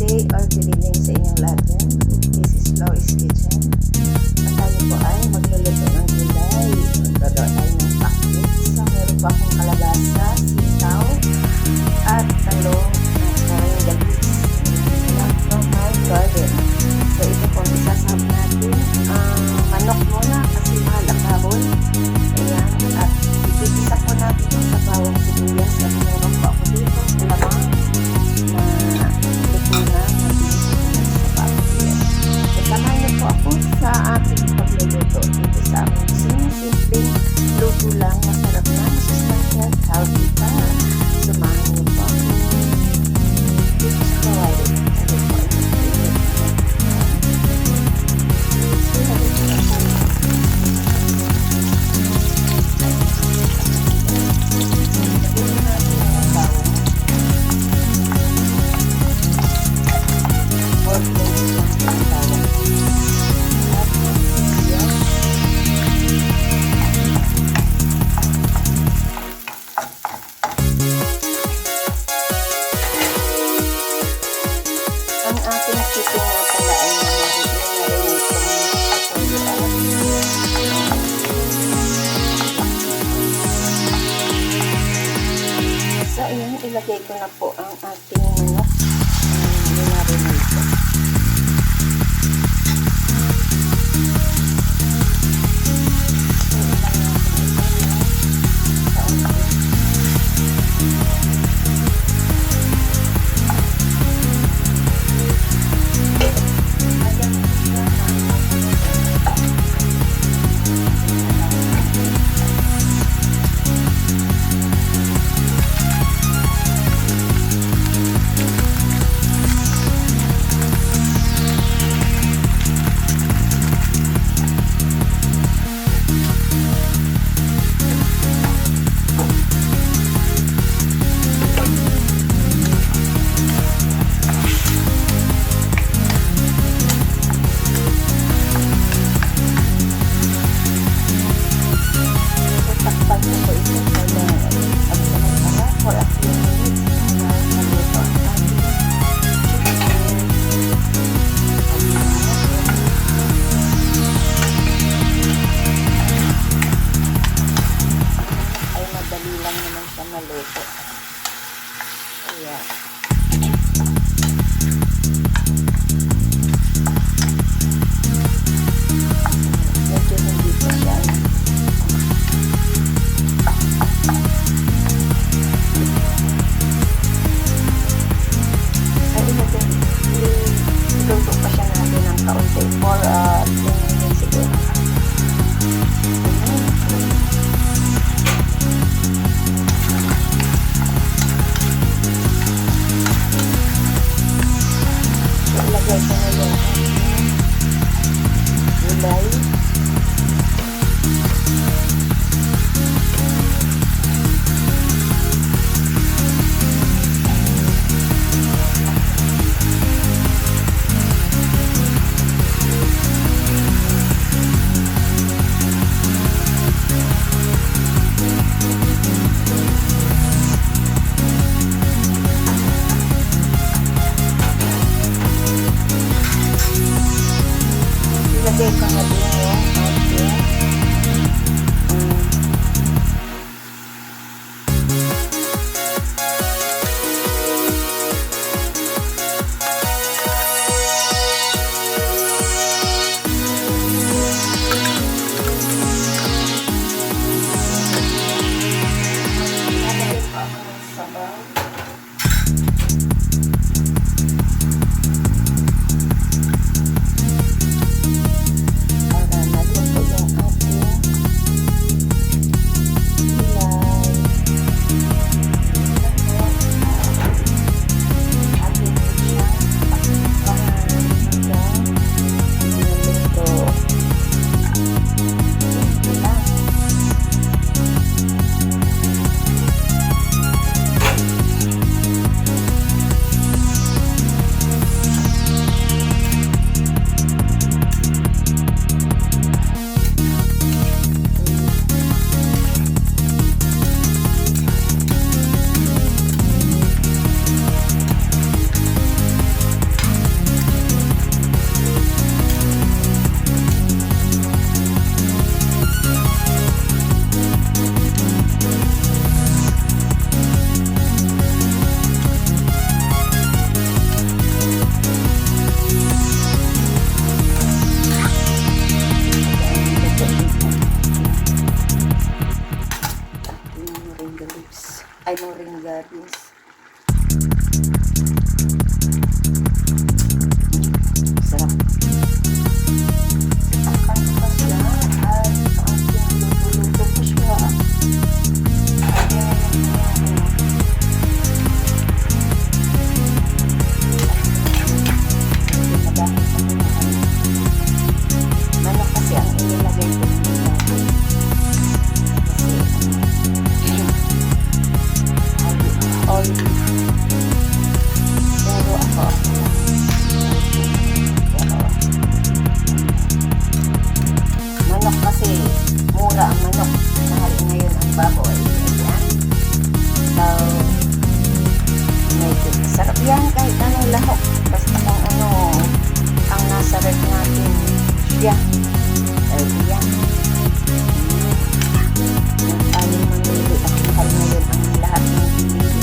day or good evening sa inyong lahat yan. This is Lois Kitchen. At tayo po ay magluluto ng gulay. Magdodot tayo ng pakbit. So, meron po akong kalabasa, sitaw, at talong at maraming galis from my garden. So, ito po ang isasahap natin. Manok muna kasi mahal ang kahon. Ayan. At ipipisa po natin yung sa bawang sibuyas at meron po ako dito lamang na luto na kasama niyo po ako sa ating pagluluto dito sa aming simpleng luto lang, masarap na, masustansya, healthy pa. Samahan niyo po ako dito sa kawaii. Sabi po ay mag-iinit ang ating chicken nga pala ay narinig ko so ayan, ilagay ko na po ang ating manok narinig ko. Maluto. Ayan. Medyo hindi pa siya. Ay, iluto pa siya natin ng kaunti for 10 minutes siguro. Ilagay ko na yung gulay. Ilagay ko na din yung ating lalagay ko ako ng sabaw. Para naluto yung siya. Pwede yan. Aling manili at mahal ngayon ang lahat ng pinili.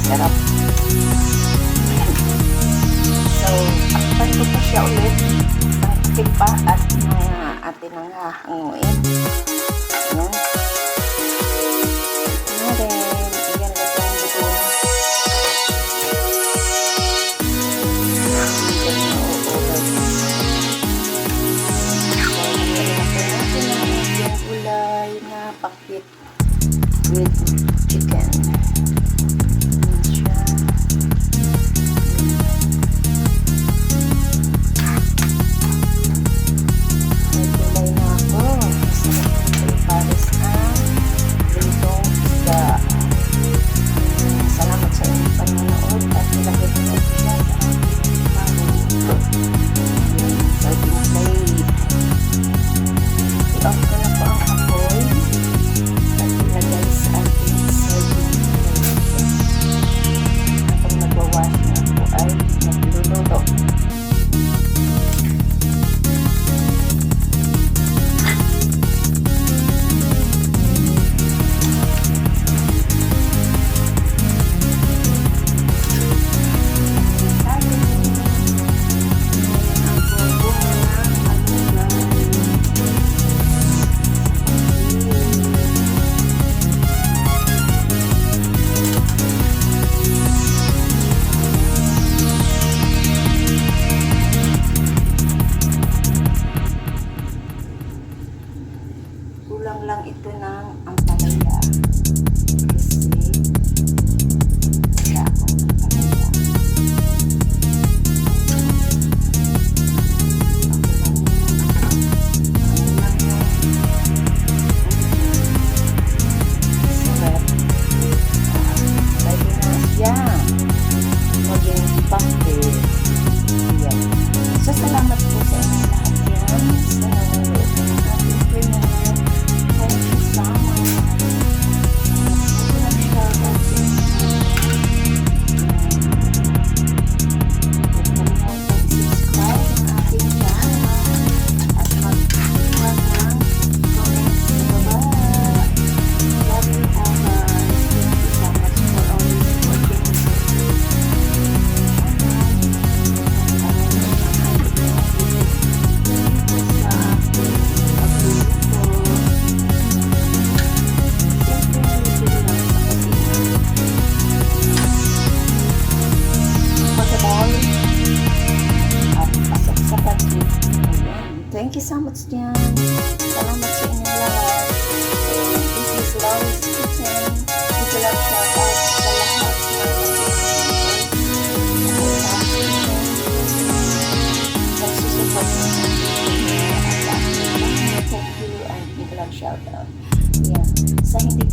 Sarap. So, takpan ko pa siya ulit. Takip pa at atin ang hahanguin. Ayan. Ayan rin. Ayan rin yung buto na. Ayan na uulit. So, nilagyan natin ang ating gulay na pakit with chicken. Ayan siya. May gulay na ako. Masarap yung pares ang lutong isda. Salamat sa inyong panonood at nilagay ko na siya sa ating serving plate. I-off ko na po ang apoy at ilagay sa ating serving plate. Kapag nagwawash na po ay nagluluto. Kulang lang ito ng ampalaya kasi wala akong ampalaya. Sarap. Pwede na siya maging pakit. Ayan. So, salamat po sa inyo lahat yan sa nanonood ng ating premiere. Thank you so much. Huwag kalimutan i-subscribe ang ating channel at mag-iwan ng comments sa baba. Love you all guys. Thank you so much for always watching me. Thank you so much yan. Salamat sa inyong lahat. This is Lois Kitchen. Ito lang shout out sa lahat ng nagsusupport ng video at thank you and ito lang shout out. Yan. Sa hindi